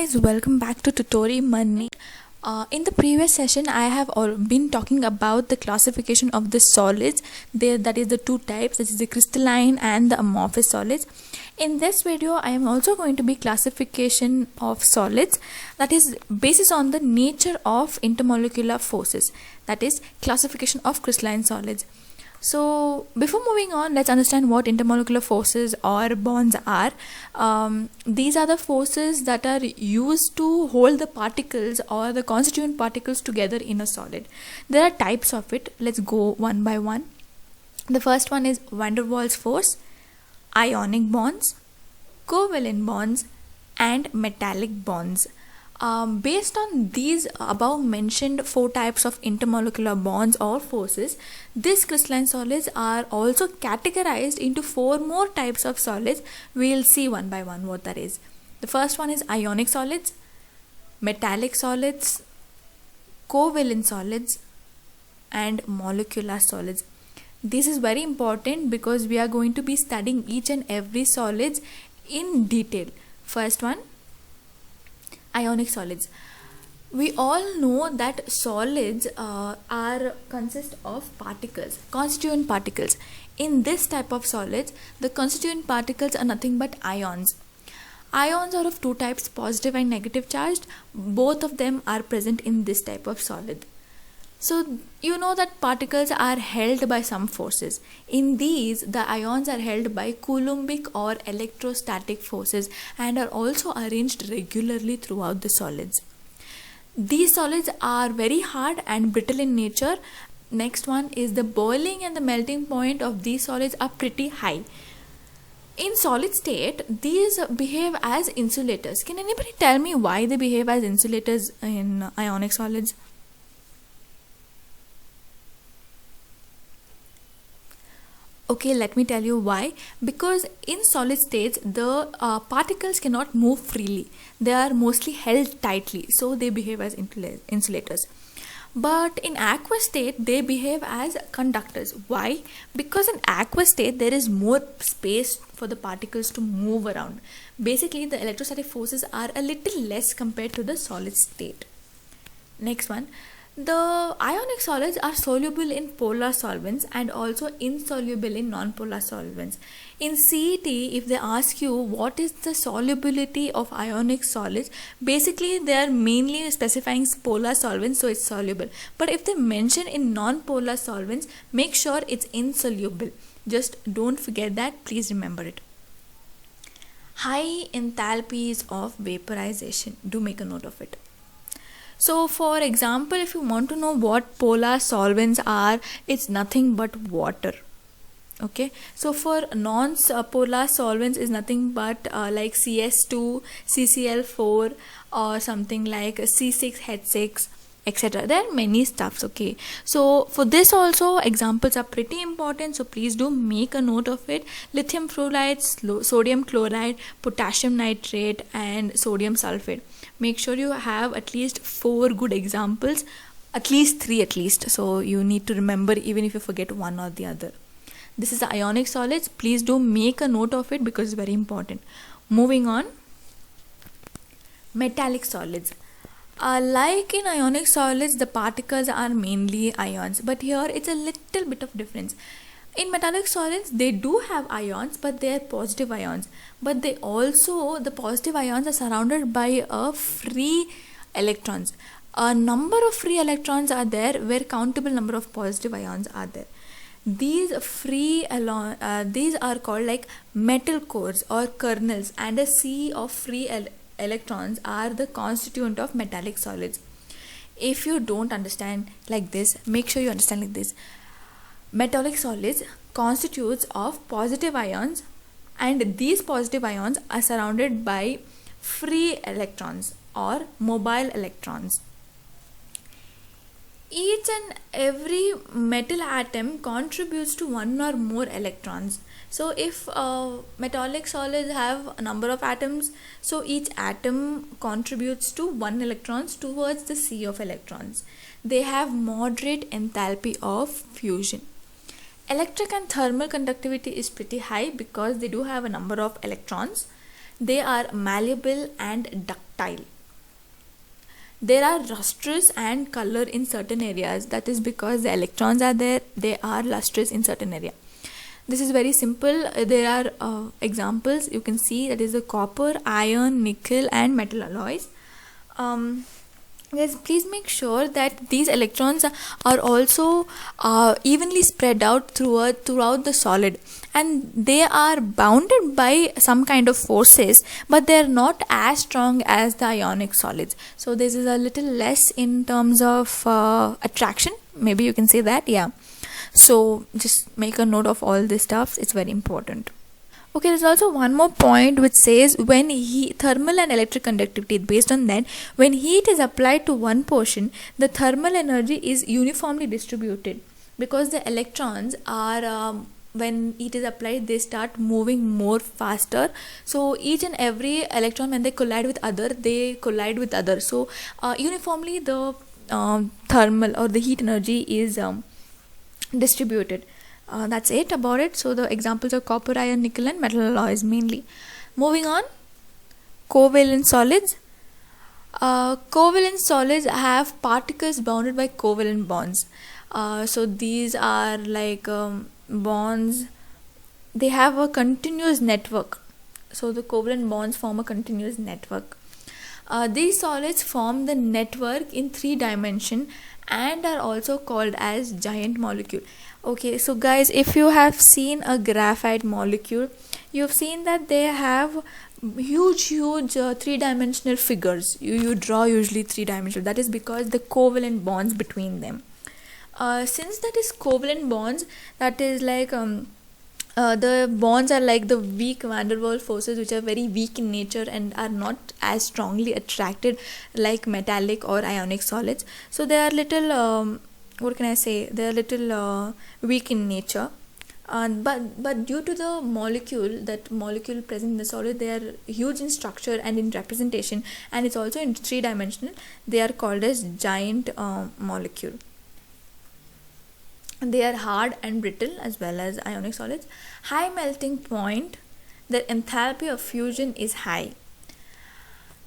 guys, welcome back to Tutori Money. In the previous session, I have been talking about the classification of the solids. That is the two types, that is the crystalline and the amorphous solids. In this video, I am also going to be classification of solids, that is basis on the nature of intermolecular forces, that is classification of crystalline solids. So before moving on, let's understand what intermolecular forces or bonds are. These are the forces that are used to hold the particles or the constituent particles together in a solid. There are types of it. Let's go one by one. The first one is van der Waals force, ionic bonds, covalent bonds, and metallic bonds. Based on these above mentioned four types of intermolecular bonds or forces, these crystalline solids are also categorized into four more types of solids. We'll see one by one what that is. The first one is ionic solids, metallic solids, covalent solids, and molecular solids. This is very important because we are going to be studying each and every solids in detail. First one, ionic solids. We all know that solids consist of particles, constituent particles. In this type of solids, the constituent particles are nothing but ions. Ions are of two types, positive and negative charged. Both of them are present in this type of solid. So you know that particles are held by some forces. In these, the ions are held by Coulombic or electrostatic forces and are also arranged regularly throughout the solids. These solids are very hard and brittle in nature. Next one is the boiling and the melting point of these solids are pretty high. In solid state, these behave as insulators. Can anybody tell me why they behave as insulators in ionic solids? Okay, let me tell you why. Because in solid states, the particles cannot move freely. They are mostly held tightly, so they behave as insulators. But in aqueous state, they behave as conductors. Why? Because in aqueous state, there is more space for the particles to move around. Basically, the electrostatic forces are a little less compared to the solid state. Next one. The ionic solids are soluble in polar solvents and also insoluble in non-polar solvents. In CET, if they ask you what is the solubility of ionic solids, basically they are mainly specifying polar solvents, so it's soluble. But if they mention in non-polar solvents, make sure it's insoluble. Just don't forget that, please remember it. High enthalpies of vaporization, do make a note of it. So for example, if you want to know what polar solvents are, it's nothing but water. Okay, so for non-polar solvents is nothing but like CS2, CCl4 or something like C6H6, etc. There are many stuffs. Okay, so for this also examples are pretty important, so please do make a note of it. Lithium fluoride, sodium chloride, potassium nitrate, and sodium sulfate. Make sure you have at least 4 good examples, at least 3 at least, so you need to remember even if you forget one or the other. This is the ionic solids. Please do make a note of it because it's very important. Moving on, metallic solids. Like in ionic solids, the particles are mainly ions, but here it's a little bit of difference. In metallic solids, they do have ions, but they are positive ions. But they also, the positive ions are surrounded by free electrons. A number of free electrons are there where countable number of positive ions are there. These these are called like metal cores or kernels, and a sea of free electrons are the constituent of metallic solids. If you don't understand like this, make sure you understand like this. Metallic solids constitutes of positive ions, and these positive ions are surrounded by free electrons or mobile electrons. Each and every metal atom contributes to one or more electrons. So if metallic solids have a number of atoms, so each atom contributes to 1 electrons towards the sea of electrons. They have moderate enthalpy of fusion. Electric and thermal conductivity is pretty high because they do have a number of electrons. They are malleable and ductile. There are lustrous and color in certain areas. That is because the electrons are there, they are lustrous in certain area. This is very simple. There are examples you can see, that is the copper, iron, nickel and metal alloys. Guys, please make sure that these electrons are also evenly spread out throughout the solid, and they are bounded by some kind of forces, but they are not as strong as the ionic solids. So this is a little less in terms of attraction, maybe you can say that. Yeah, so just make a note of all this stuff, it's very important. Okay, there's also one more point which says when thermal and electric conductivity, based on that, when heat is applied to one portion, the thermal energy is uniformly distributed, because the electrons are when heat is applied, they start moving more faster. So each and every electron, when they collide with other, they collide with other. So uniformly the thermal or the heat energy is distributed. That's it about it. So the examples are copper, iron, nickel and metal alloys mainly. Moving on, covalent solids. Covalent solids have particles bounded by covalent bonds. So these are like bonds, they have a continuous network. So the covalent bonds form a continuous network. These solids form the network in 3 dimensions and are also called as giant molecule. Okay, so guys, if you have seen a graphite molecule, you've seen that they have huge 3-dimensional figures. You draw usually 3-dimensional. That is because the covalent bonds between them. Since that is covalent bonds, that is like the bonds are like the weak van der Waals forces, which are very weak in nature and are not as strongly attracted like metallic or ionic solids. So they are little what can I say, they are little weak in nature, but due to the molecule present in the solid, they are huge in structure and in representation, and it's also in 3-dimensional. They are called as giant molecule. They are hard and brittle as well as ionic solids. High melting point, the enthalpy of fusion is high.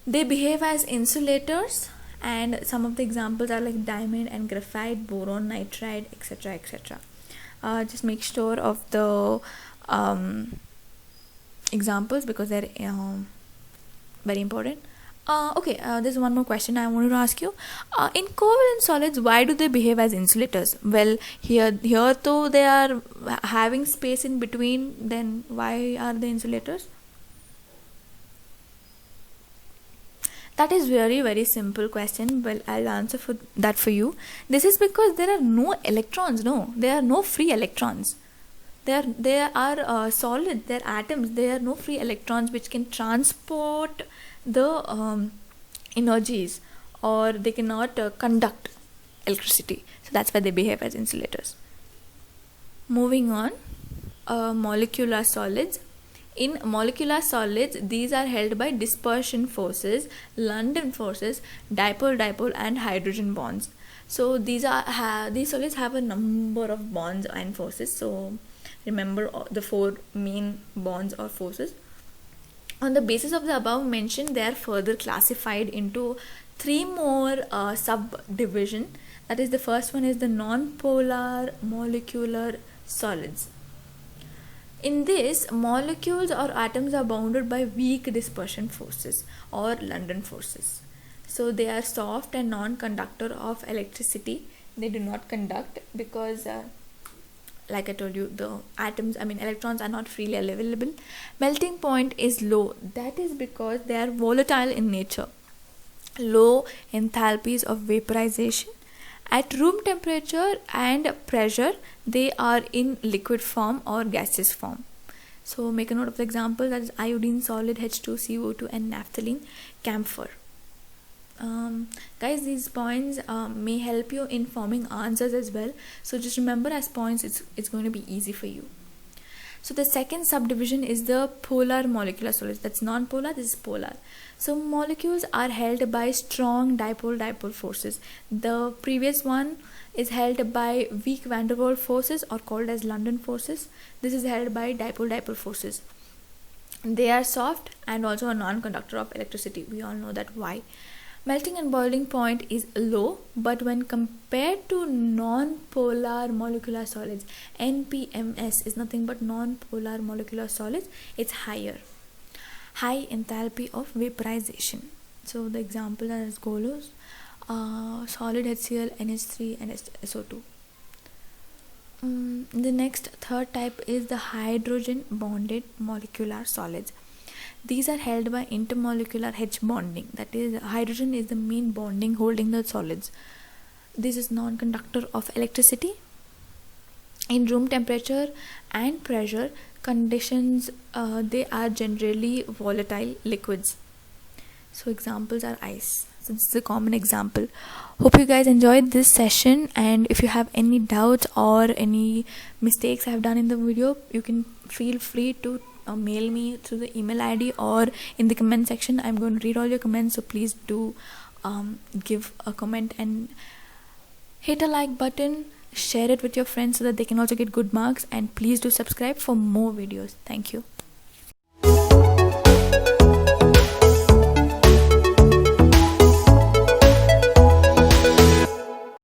They behave as insulators, and some of the examples are like diamond and graphite, boron, nitride, etc., etc. Just make sure of the examples because they're very important. Okay, there's one more question I wanted to ask you. In covalent solids, why do they behave as insulators? Well, here though they are having space in between, then why are they insulators? That is very simple question. Well, I'll answer for that for you. This is because there are no electrons. No, there are no free electrons. There are solid, there are atoms. There are no free electrons which can transport the energies, or they cannot conduct electricity. So that's why they behave as insulators. Moving on, molecular solids. In molecular solids, these are held by dispersion forces, London forces, dipole and hydrogen bonds. So these solids have a number of bonds and forces. So remember the 4 main bonds or forces. On the basis of the above mentioned, they are further classified into 3 more subdivision. That is, the first one is the non-polar molecular solids. In this, molecules or atoms are bounded by weak dispersion forces or London forces. So they are soft and non-conductor of electricity. They do not conduct because like I told you, the electrons are not freely available. Melting point is low. That is because they are volatile in nature. Low enthalpies of vaporization. At room temperature and pressure, they are in liquid form or gaseous form. So make a note of the example, that is iodine solid, H2CO2 and naphthalene, camphor. Guys, these points may help you in forming answers as well. So just remember, as points, it's going to be easy for you. So the second subdivision is the polar molecular solids. That's non-polar, this is polar. So molecules are held by strong dipole forces. The previous one is held by weak van der Waals forces or called as London forces. This is held by dipole forces. They are soft and also a non-conductor of electricity. We all know that. Why? Melting and boiling point is low, but when compared to non-polar molecular solids, NPMS is nothing but non-polar molecular solids, it's higher. High enthalpy of vaporization. So the example as follows: solid HCl, NH3 and SO2. The next third type is the hydrogen bonded molecular solids. These are held by intermolecular H bonding, that is, hydrogen is the main bonding holding the solids. This is non-conductor of electricity. In room temperature and pressure conditions, they are generally volatile liquids. So examples are ice. So this is a common example. Hope you guys enjoyed this session, and if you have any doubts or any mistakes I have done in the video, you can feel free to mail me through the email ID or in the comment section. I'm going to read all your comments, so please do give a comment and hit a like button, share it with your friends so that they can also get good marks, and please do subscribe for more videos. Thank you.